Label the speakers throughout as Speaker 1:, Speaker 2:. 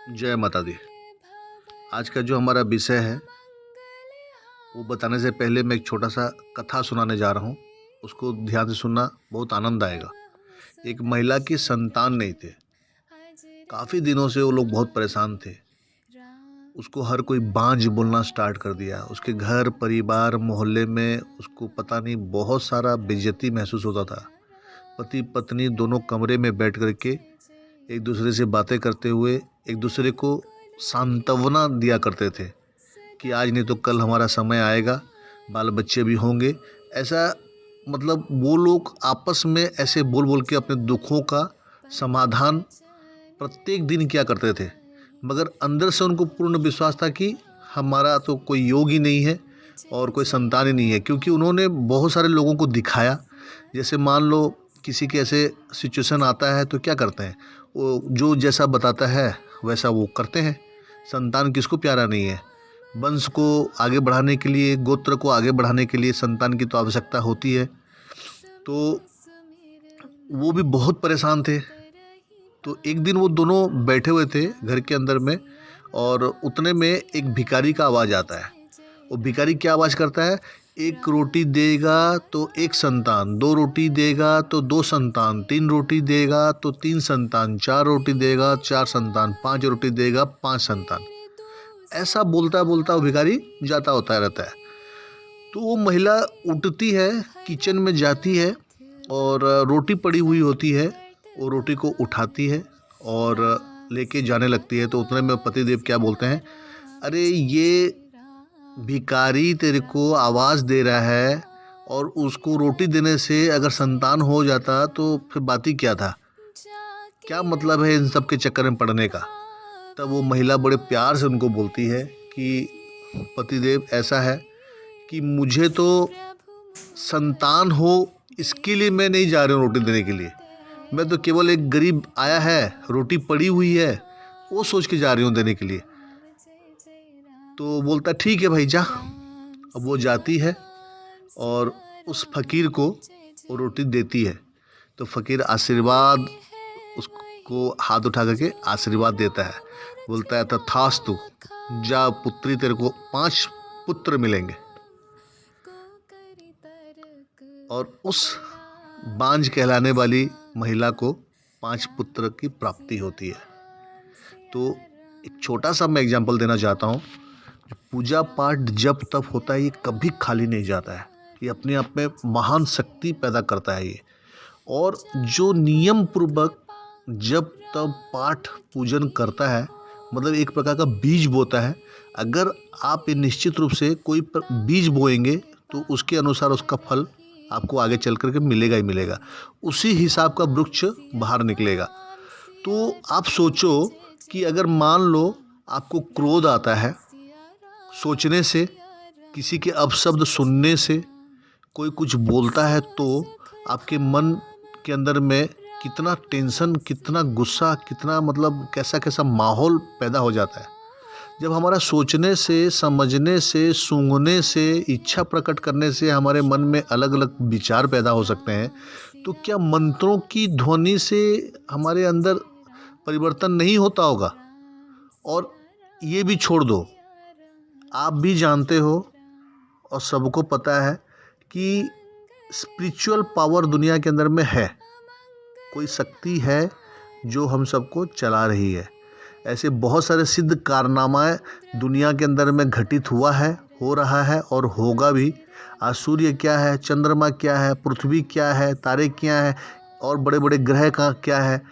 Speaker 1: जय माता दी। आज का जो हमारा विषय है वो बताने से पहले मैं एक छोटा सा कथा सुनाने जा रहा हूँ। उसको ध्यान से सुनना, बहुत आनंद आएगा। एक महिला की संतान नहीं थे। काफ़ी दिनों से वो लोग बहुत परेशान थे। उसको हर कोई बांझ बोलना स्टार्ट कर दिया। उसके घर परिवार मोहल्ले में उसको पता नहीं बहुत सारा बेइज्जती महसूस होता था। पति पत्नी दोनों कमरे में बैठ कर के एक दूसरे से बातें करते हुए एक दूसरे को सांत्वना दिया करते थे कि आज नहीं तो कल हमारा समय आएगा, बाल बच्चे भी होंगे। ऐसा मतलब वो लोग आपस में ऐसे बोल बोल के अपने दुखों का समाधान प्रत्येक दिन किया करते थे। मगर अंदर से उनको पूर्ण विश्वास था कि हमारा तो कोई योग ही नहीं है और कोई संतान ही नहीं है, क्योंकि उन्होंने बहुत सारे लोगों को दिखाया। जैसे मान लो किसी के ऐसे सिचुएशन आता है तो क्या करते हैं, वो जो जैसा बताता है वैसा वो करते हैं। संतान किसको प्यारा नहीं है। वंश को आगे बढ़ाने के लिए, गोत्र को आगे बढ़ाने के लिए संतान की तो आवश्यकता होती है। तो वो भी बहुत परेशान थे। तो एक दिन वो दोनों बैठे हुए थे घर के अंदर में, और उतने में एक भिखारी का आवाज़ आता है। वो भिखारी क्या आवाज़ करता है, एक रोटी देगा तो एक संतान, दो रोटी देगा तो दो संतान, तीन रोटी देगा तो तीन संतान, चार रोटी देगा चार संतान, पांच रोटी देगा पांच संतान। ऐसा बोलता बोलता वो भिखारी जाता होता रहता है। तो वो महिला उठती है, किचन में जाती है और रोटी पड़ी हुई होती है। वो रोटी को उठाती है और लेके जाने लगती है। तो उतने में पतिदेव क्या बोलते हैं, अरे ये भिखारी तेरे को आवाज़ दे रहा है और उसको रोटी देने से अगर संतान हो जाता तो फिर बात ही क्या था, क्या मतलब है इन सब के चक्कर में पड़ने का। तब वो महिला बड़े प्यार से उनको बोलती है कि पतिदेव ऐसा है कि मुझे तो संतान हो इसके लिए मैं नहीं जा रही हूँ रोटी देने के लिए। मैं तो केवल एक गरीब आया है, रोटी पड़ी हुई है, वो सोच के जा रही हूँ देने के लिए। तो बोलता ठीक है भाई जा। अब वो जाती है और उस फकीर को वो रोटी देती है। तो फकीर आशीर्वाद, उसको हाथ उठा करके आशीर्वाद देता है। बोलता है तथास्तु, जा पुत्री, तेरे को 5 पुत्र मिलेंगे। और उस बांझ कहलाने वाली महिला को 5 पुत्र की प्राप्ति होती है। तो एक छोटा सा मैं एग्जांपल देना चाहता हूँ। पूजा पाठ जब तब होता है, ये कभी खाली नहीं जाता है। ये अपने आप में महान शक्ति पैदा करता है ये। और जो नियम पूर्वक जब तब पाठ पूजन करता है, मतलब एक प्रकार का बीज बोता है। अगर आप ये निश्चित रूप से कोई बीज बोएंगे तो उसके अनुसार उसका फल आपको आगे चल कर के मिलेगा ही मिलेगा। उसी हिसाब का वृक्ष बाहर निकलेगा। तो आप सोचो कि अगर मान लो आपको क्रोध आता है सोचने से, किसी के अपशब्द सुनने से, कोई कुछ बोलता है, तो आपके मन के अंदर में कितना टेंशन, कितना गुस्सा, कितना मतलब कैसा कैसा माहौल पैदा हो जाता है। जब हमारा सोचने से, समझने से, सूंघने से, इच्छा प्रकट करने से हमारे मन में अलग अलग विचार पैदा हो सकते हैं, तो क्या मंत्रों की ध्वनि से हमारे अंदर परिवर्तन नहीं होता होगा। और ये भी छोड़ दो, आप भी जानते हो और सबको पता है कि स्पिरिचुअल पावर दुनिया के अंदर में है। कोई शक्ति है जो हम सबको चला रही है। ऐसे बहुत सारे सिद्ध कारनामाएं दुनिया के अंदर में घटित हुआ है, हो रहा है और होगा भी। आज सूर्य क्या है, चंद्रमा क्या है, पृथ्वी क्या है, तारे क्या है और बड़े बड़े ग्रह का क्या है।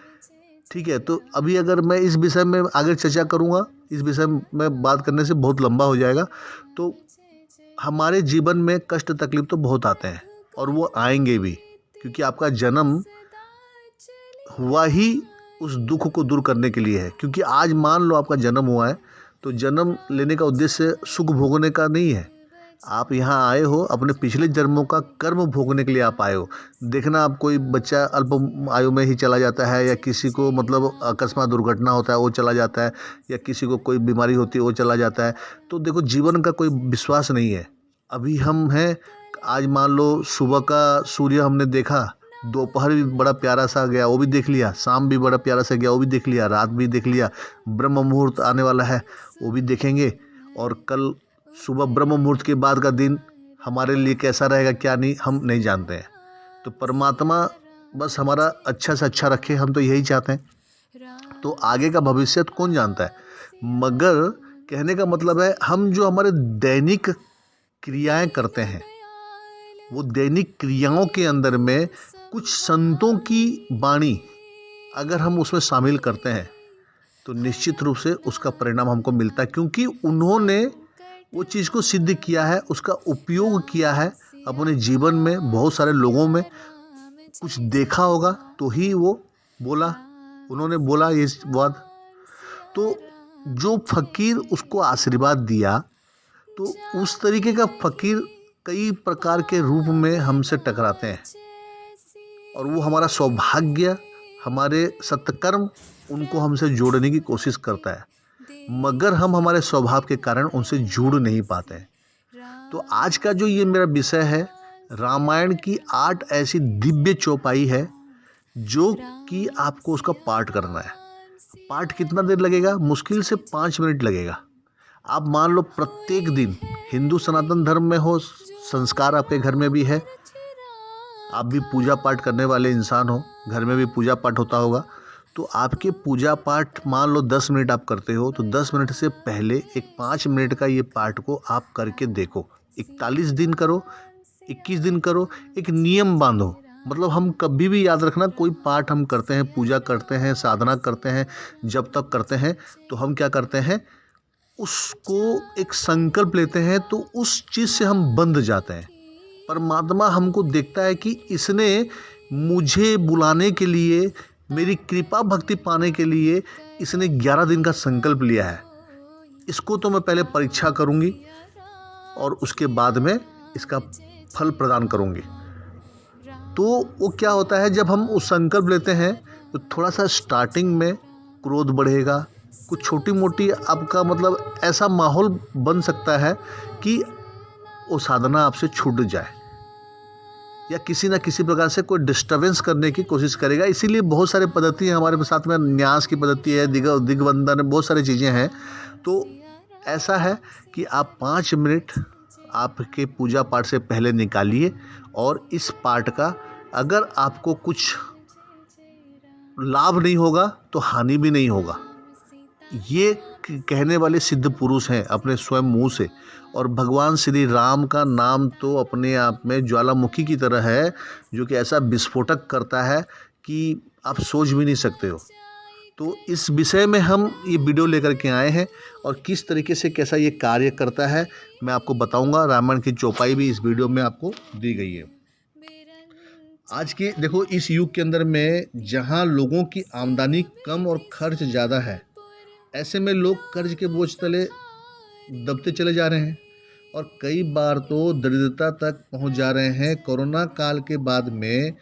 Speaker 1: ठीक है, तो अभी अगर मैं इस विषय में आगे चर्चा करूँगा, इस विषय में बात करने से बहुत लंबा हो जाएगा। तो हमारे जीवन में कष्ट तकलीफ तो बहुत आते हैं और वो आएंगे भी, क्योंकि आपका जन्म हुआ ही उस दुख को दूर करने के लिए है। क्योंकि आज मान लो आपका जन्म हुआ है, तो जन्म लेने का उद्देश्य सुख भोगने का नहीं है। आप यहाँ आए हो अपने पिछले जन्मों का कर्म भोगने के लिए आप आए हो। देखना, आप कोई बच्चा अल्प आयु में ही चला जाता है, या किसी को मतलब अकस्मात दुर्घटना होता है वो चला जाता है, या किसी को कोई बीमारी होती है वो चला जाता है। तो देखो, जीवन का कोई विश्वास नहीं है। अभी हम हैं, आज मान लो सुबह का सूर्य हमने देखा दोपहर भी बड़ा प्यारा सा गया, वो भी देख लिया। शाम भी बड़ा प्यारा सा गया, वो भी देख लिया। रात भी देख लिया। ब्रह्म मुहूर्त आने वाला है, वो भी देखेंगे। और कल सुबह ब्रह्म मुहूर्त के बाद का दिन हमारे लिए कैसा रहेगा क्या नहीं, हम नहीं जानते हैं। तो परमात्मा बस हमारा अच्छा से अच्छा रखे, हम तो यही चाहते हैं। तो आगे का भविष्य तो कौन जानता है, मगर कहने का मतलब है हम जो हमारे दैनिक क्रियाएं करते हैं, वो दैनिक क्रियाओं के अंदर में कुछ संतों की वाणी अगर हम उसमें शामिल करते हैं तो निश्चित रूप से उसका परिणाम हमको मिलता है, क्योंकि उन्होंने वो चीज़ को सिद्ध किया है, उसका उपयोग किया है अपने जीवन में। बहुत सारे लोगों में कुछ देखा होगा तो ही वो बोला, उन्होंने बोला ये बात। तो जो फकीर उसको आशीर्वाद दिया, तो उस तरीके का फकीर कई प्रकार के रूप में हमसे टकराते हैं, और वो हमारा सौभाग्य, हमारे सत्कर्म उनको हमसे जोड़ने की कोशिश करता है, मगर हम हमारे स्वभाव के कारण उनसे जुड़ नहीं पाते हैं। तो आज का जो ये मेरा विषय है, रामायण की 8 ऐसी दिव्य चौपाई है जो कि आपको उसका पाठ करना है। पाठ कितना देर लगेगा? मुश्किल से 5 मिनट लगेगा। आप मान लो प्रत्येक दिन, हिंदू सनातन धर्म में हो, संस्कार आपके घर में भी है, आप भी पूजा पाठ करने वाले इंसान हो, घर में भी पूजा पाठ होता होगा, तो आपके पूजा पाठ मान लो 10 मिनट आप करते हो, तो 10 मिनट से पहले एक 5 मिनट का ये पाठ को आप करके देखो। 41 दिन करो, 21 दिन करो, एक नियम बांधो। मतलब हम कभी भी याद रखना, कोई पाठ हम करते हैं, पूजा करते हैं, साधना करते हैं, जब तक करते हैं तो हम क्या करते हैं, उसको एक संकल्प लेते हैं, तो उस चीज़ से हम बंध जाते हैं। परमात्मा हमको देखता है कि इसने मुझे बुलाने के लिए, मेरी कृपा भक्ति पाने के लिए इसने 11 दिन का संकल्प लिया है। इसको तो मैं पहले परीक्षा करूंगी और उसके बाद में इसका फल प्रदान करूंगी। तो वो क्या होता है, जब हम उस संकल्प लेते हैं तो थोड़ा सा स्टार्टिंग में क्रोध बढ़ेगा, कुछ छोटी मोटी आपका मतलब ऐसा माहौल बन सकता है कि वो साधना आपसे छूट जाए, या किसी ना किसी प्रकार से कोई डिस्टर्बेंस करने की कोशिश करेगा। इसीलिए बहुत सारे पद्धति हैं हमारे साथ में, न्यास की पद्धति है, दिग्बंधन, बहुत सारी चीज़ें हैं। तो ऐसा है कि आप 5 मिनट आपके पूजा पाठ से पहले निकालिए, और इस पाठ का अगर आपको कुछ लाभ नहीं होगा तो हानि भी नहीं होगा। ये कहने वाले सिद्ध पुरुष हैं अपने स्वयं मुँह से। और भगवान श्री राम का नाम तो अपने आप में ज्वालामुखी की तरह है, जो कि ऐसा विस्फोटक करता है कि आप सोच भी नहीं सकते हो। तो इस विषय में हम ये वीडियो लेकर के आए हैं, और किस तरीके से कैसा ये कार्य करता है मैं आपको बताऊंगा। रामायण की चौपाई भी इस वीडियो में आपको दी गई है। आज के देखो इस युग के अंदर में, जहाँ लोगों की आमदनी कम और खर्च ज़्यादा है, ऐसे में लोग कर्ज के बोझ तले दबते चले जा रहे हैं, और कई बार तो दरिद्रता तक पहुंच जा रहे हैं। कोरोना काल के बाद में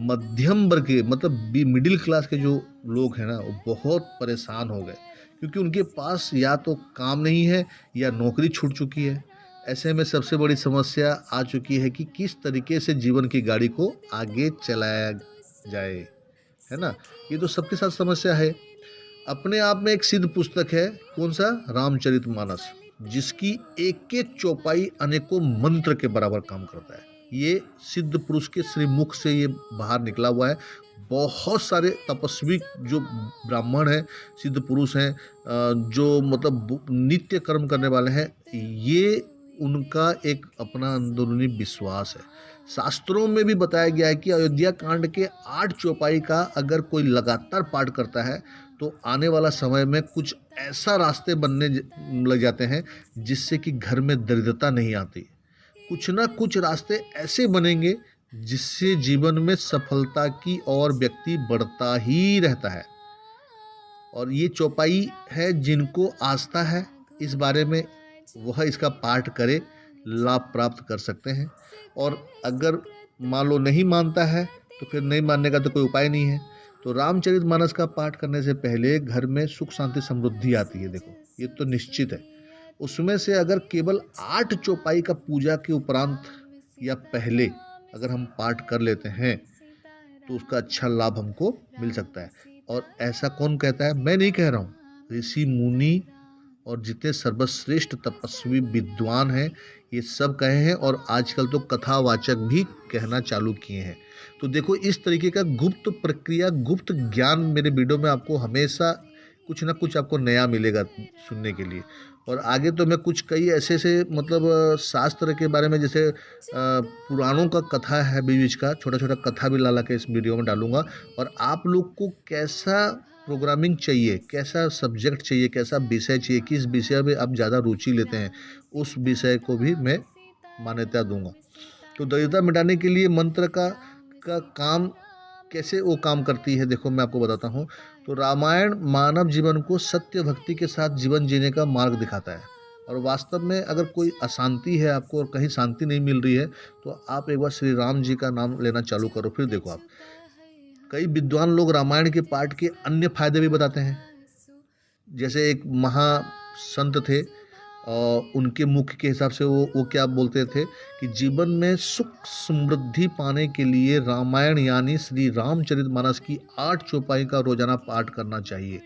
Speaker 1: मध्यम वर्ग के, मतलब मिडिल क्लास के जो लोग हैं ना, वो बहुत परेशान हो गए, क्योंकि उनके पास या तो काम नहीं है या नौकरी छूट चुकी है। ऐसे में सबसे बड़ी समस्या आ चुकी है कि किस तरीके से जीवन की गाड़ी को आगे चलाया जाए, है ना। ये तो सबके साथ समस्या है। अपने आप में एक सिद्ध पुस्तक है, कौन सा? रामचरितमानस, जिसकी एक एक चौपाई अनेकों मंत्र के बराबर काम करता है। ये सिद्ध पुरुष के श्रीमुख से ये बाहर निकला हुआ है। बहुत सारे तपस्वी जो ब्राह्मण हैं, सिद्ध पुरुष हैं, जो मतलब नित्य कर्म करने वाले हैं, ये उनका एक अपना अंदरूनी विश्वास है। शास्त्रों में भी बताया गया है कि अयोध्या कांड के 8 चौपाई का अगर कोई लगातार पाठ करता है तो आने वाला समय में कुछ ऐसा रास्ते बनने लग जाते हैं जिससे कि घर में दरिद्रता नहीं आती। कुछ ना कुछ रास्ते ऐसे बनेंगे जिससे जीवन में सफलता की ओर व्यक्ति बढ़ता ही रहता है। और ये चौपाई है, जिनको आस्था है इस बारे में वह इसका पाठ करे, लाभ प्राप्त कर सकते हैं। और अगर मान लो नहीं मानता है तो फिर नहीं मानने का तो कोई उपाय नहीं है। तो रामचरितमानस का पाठ करने से पहले घर में सुख शांति समृद्धि आती है। देखो ये तो निश्चित है। उसमें से अगर केवल 8 चौपाई का पूजा के उपरांत या पहले अगर हम पाठ कर लेते हैं तो उसका अच्छा लाभ हमको मिल सकता है। और ऐसा कौन कहता है? मैं नहीं कह रहा हूँ, ऋषि मुनि और जितने सर्वश्रेष्ठ तपस्वी विद्वान हैं ये सब कहे हैं, और आजकल तो कथावाचक भी कहना चालू किए हैं। तो देखो, इस तरीके का गुप्त प्रक्रिया, गुप्त ज्ञान मेरे वीडियो में आपको हमेशा कुछ ना कुछ आपको नया मिलेगा सुनने के लिए। और आगे तो मैं कुछ कई ऐसे ऐसे मतलब शास्त्र के बारे में, जैसे पुराणों का कथा है बीच बीच का, छोटा छोटा कथा भी ला ला के इस वीडियो में डालूंगा। और आप लोग को कैसा प्रोग्रामिंग चाहिए, कैसा सब्जेक्ट चाहिए, कैसा विषय चाहिए, किस विषय में आप ज़्यादा रुचि लेते हैं, उस विषय को भी मैं मान्यता दूंगा। तो दरिद्रता मिटाने के लिए मंत्र का काम कैसे वो काम करती है, देखो मैं आपको बताता हूँ। तो रामायण मानव जीवन को सत्य भक्ति के साथ जीवन जीने का मार्ग दिखाता है। और वास्तव में अगर कोई अशांति है आपको और कहीं शांति नहीं मिल रही है, तो आप एक बार श्री राम जी का नाम लेना चालू करो, फिर देखो आप। कई विद्वान लोग रामायण के पाठ के अन्य फायदे भी बताते हैं। जैसे एक महासंत थे, और उनके मुख्य के हिसाब से वो क्या बोलते थे कि जीवन में सुख समृद्धि पाने के लिए रामायण यानी श्री रामचरितमानस की 8 चौपाई का रोजाना पाठ करना चाहिए।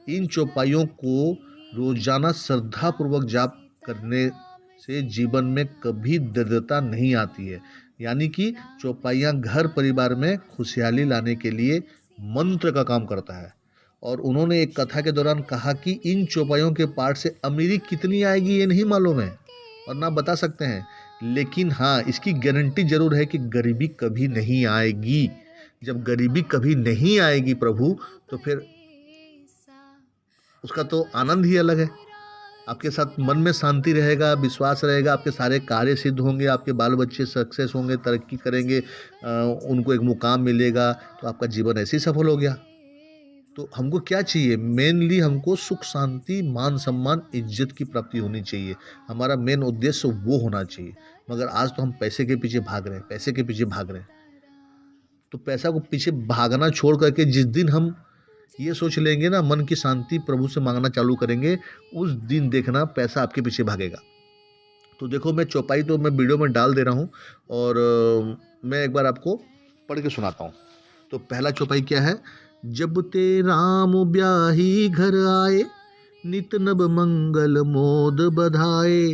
Speaker 1: इन चौपाइयों को रोजाना श्रद्धापूर्वक जाप करने से जीवन में कभी दरिद्रता नहीं आती है। यानी कि चौपाइयाँ घर परिवार में खुशहाली लाने के लिए मंत्र का काम करता है। और उन्होंने एक कथा के दौरान कहा कि इन चौपाइयों के पाठ से अमीरी कितनी आएगी ये नहीं मालूम है और ना बता सकते हैं, लेकिन हाँ इसकी गारंटी जरूर है कि गरीबी कभी नहीं आएगी। जब गरीबी कभी नहीं आएगी प्रभु, तो फिर उसका तो आनंद ही अलग है। आपके साथ मन में शांति रहेगा, विश्वास रहेगा, आपके सारे कार्य सिद्ध होंगे, आपके बाल बच्चे सक्सेस होंगे, तरक्की करेंगे, उनको एक मुकाम मिलेगा, तो आपका जीवन ऐसे ही सफल हो गया। तो हमको क्या चाहिए? मेनली हमको सुख शांति, मान सम्मान, इज्जत की प्राप्ति होनी चाहिए। हमारा मेन उद्देश्य वो होना चाहिए। मगर आज तो हम पैसे के पीछे भाग रहे हैं, पैसे के पीछे भाग रहे हैं। तो पैसा को पीछे भागना छोड़ करके जिस दिन हम ये सोच लेंगे ना, मन की शांति प्रभु से मांगना चालू करेंगे, उस दिन देखना पैसा आपके पीछे भागेगा। तो देखो, मैं चौपाई तो मैं वीडियो में डाल दे रहा हूँ, और मैं एक बार आपको पढ़ के सुनाता हूँ। तो पहला चौपाई क्या है? जब ते राम ब्याही घर आए, नित नब मंगल मोद बधाए,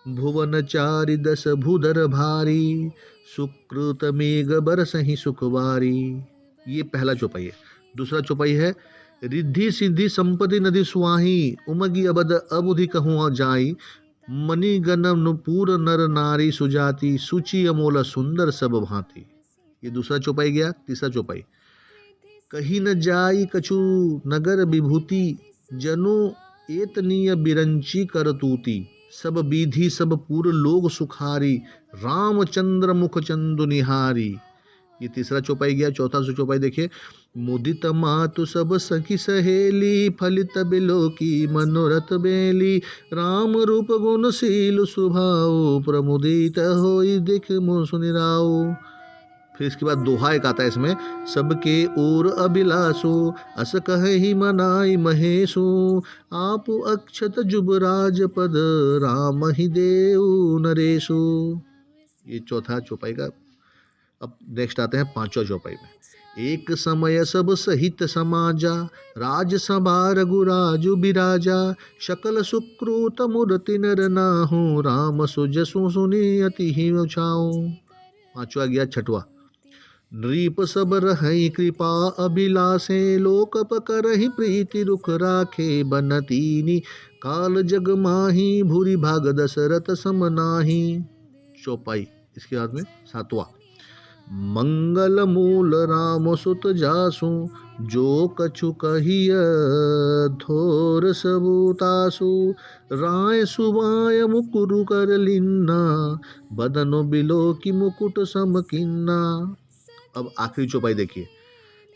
Speaker 1: भुवन चारि दस भूधर भारी, सुकृत मेघ बरसहि सुखवारी। ये पहला चौपाई है। दूसरा चौपाई है, रिद्धि सिद्धि संपत्ति नदी सुहाही, उमगी अबद अबुधि कहूँ जाई, मणि गण पूर नर नारी सुजाति, सुचि अमोल सुंदर सब भांति। ये दूसरा चौपाई गया। तीसरा चौपाई, कहीं न जाई कछु नगर विभूति, जनु एतनीय बिरंची करतूती, सब विधि सब पूर लोग सुखारी, रामचंद्र मुख चंदु निहारी। ये तीसरा चौपाई गया। चौथा चौपाई देखिए, मुदित मातु सब सखी सहेली, फलित बिलो की मनोरथ बेली, राम रूप गुणशील स्वभाव, प्रमुदित होई देख मोह सुनिराओ। फिर इसके बाद दोहा एक आता है इसमें, सबके ओर अभिलाषो, अस कहि मनाई महेशो, आप अक्षत जुबराज पद, राम ही देव नरेशो। ये चौथा चौपाई का। अब नेक्स्ट आते हैं पांचवा चौपाई में, एक समय सब सहित समाजा, राजसभा रघुराजु बिराजा, सकल सुकृत मूर्ति नर नाहु, राम सुजसु सुनि अति ही छाओ। पांचवा गया। छठवा, नृप सब रहई कृपा अभिलाषे, लोक पकरहि प्रीति रुख राखे, बनतीनी काल जग माही, भूरि भाग दशरथ सम नाही। चौपाई इसके बाद में सातवां, मंगल मूल राम सुत जासु, जो कछु कहिय थोर सबूतासु, राय सुवाय मुकुरु कर लिन्ना, बदनो बिलो की मुकुट समकिन्ना। अब आखिरी चौपाई देखिए,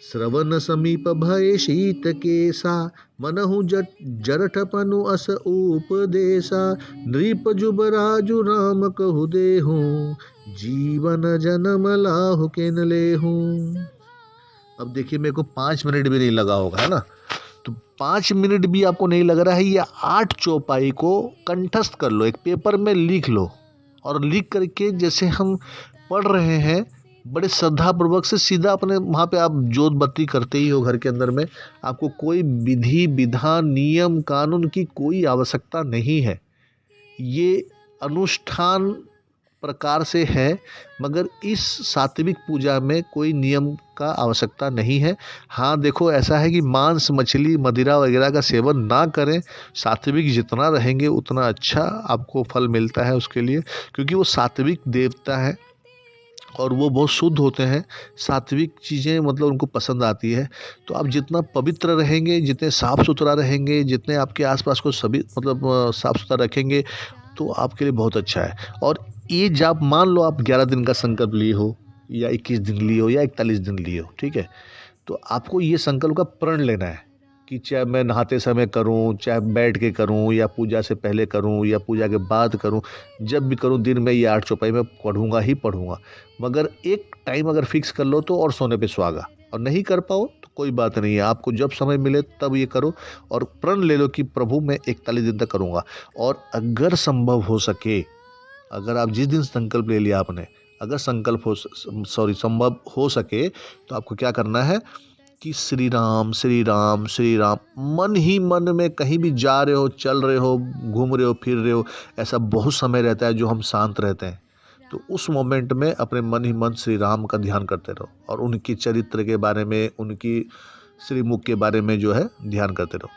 Speaker 1: श्रवण समीप भय शीत केसा, मनहु जरठपनु अस उपदेशा, नृप जुबराजु राम कहु देहु, जीवन जन्म लाहु केन लेहु। अब देखिए, मेरे को 5 मिनट भी नहीं लगा होगा, है ना? तो 5 मिनट भी आपको नहीं लग रहा है, ये 8 चौपाई को कंठस्थ कर लो, एक पेपर में लिख लो, और लिख करके जैसे हम पढ़ रहे हैं बड़े श्रद्धापूर्वक से सीधा अपने वहाँ पे आप जोत बत्ती करते ही हो घर के अंदर में। आपको कोई विधि विधान नियम कानून की कोई आवश्यकता नहीं है। ये अनुष्ठान प्रकार से है, मगर इस सात्विक पूजा में कोई नियम का आवश्यकता नहीं है। हाँ देखो, ऐसा है कि मांस मछली मदिरा वगैरह का सेवन ना करें। सात्विक जितना रहेंगे उतना अच्छा आपको फल मिलता है उसके लिए, क्योंकि वो सात्विक देवता है और वो बहुत शुद्ध होते हैं। सात्विक चीज़ें मतलब उनको पसंद आती है। तो आप जितना पवित्र रहेंगे, जितने साफ़ सुथरा रहेंगे, जितने आपके आसपास को सभी मतलब साफ़ सुथरा रखेंगे, तो आपके लिए बहुत अच्छा है। और ये जब मान लो आप 11 दिन का संकल्प लिए हो या 21 दिन लिए हो या 41 दिन लिए हो, ठीक है, तो आपको ये संकल्प का प्रण लेना है कि चाहे मैं नहाते समय करूं, चाहे बैठ के करूं, या पूजा से पहले करूं, या पूजा के बाद करूं, जब भी करूं दिन में ये 8 चौपाई में पढ़ूंगा ही पढ़ूंगा। मगर एक टाइम अगर फिक्स कर लो तो और सोने पे सुहागा, और नहीं कर पाओ तो कोई बात नहीं है, आपको जब समय मिले तब ये करो। और प्रण ले लो कि प्रभु मैं 41 दिन तक करूँगा। और अगर संभव हो सके, अगर आप जिस दिन संकल्प ले लिया आपने, अगर संभव हो सके, तो आपको क्या करना है कि श्री राम श्री राम श्री राम मन ही मन में, कहीं भी जा रहे हो, चल रहे हो, घूम रहे हो, फिर रहे हो, ऐसा बहुत समय रहता है जो हम शांत रहते हैं, तो उस मोमेंट में अपने मन ही मन श्री राम का ध्यान करते रहो और उनकी चरित्र के बारे में, उनकी श्रीमुख के बारे में जो है ध्यान करते रहो।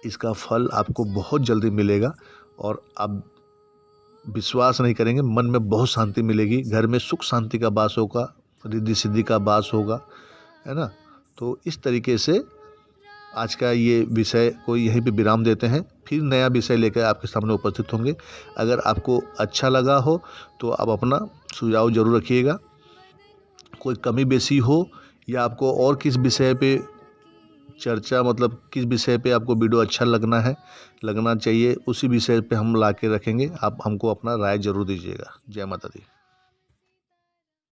Speaker 1: इसका फल आपको बहुत जल्दी मिलेगा और आप विश्वास नहीं करेंगे, मन में बहुत शांति मिलेगी, घर में सुख शांति का वास होगा, रिद्धि सिद्धि का वास होगा, है ना। तो इस तरीके से आज का ये विषय को यहीं पे विराम देते हैं, फिर नया विषय लेकर आपके सामने उपस्थित होंगे। अगर आपको अच्छा लगा हो तो आप अपना सुझाव जरूर रखिएगा। कोई कमी बेसी हो या आपको और किस विषय पे चर्चा, मतलब किस विषय पे आपको वीडियो अच्छा लगना चाहिए, उसी विषय पे हम ला के रखेंगे। आप हमको अपना राय जरूर दीजिएगा। जय माता दी।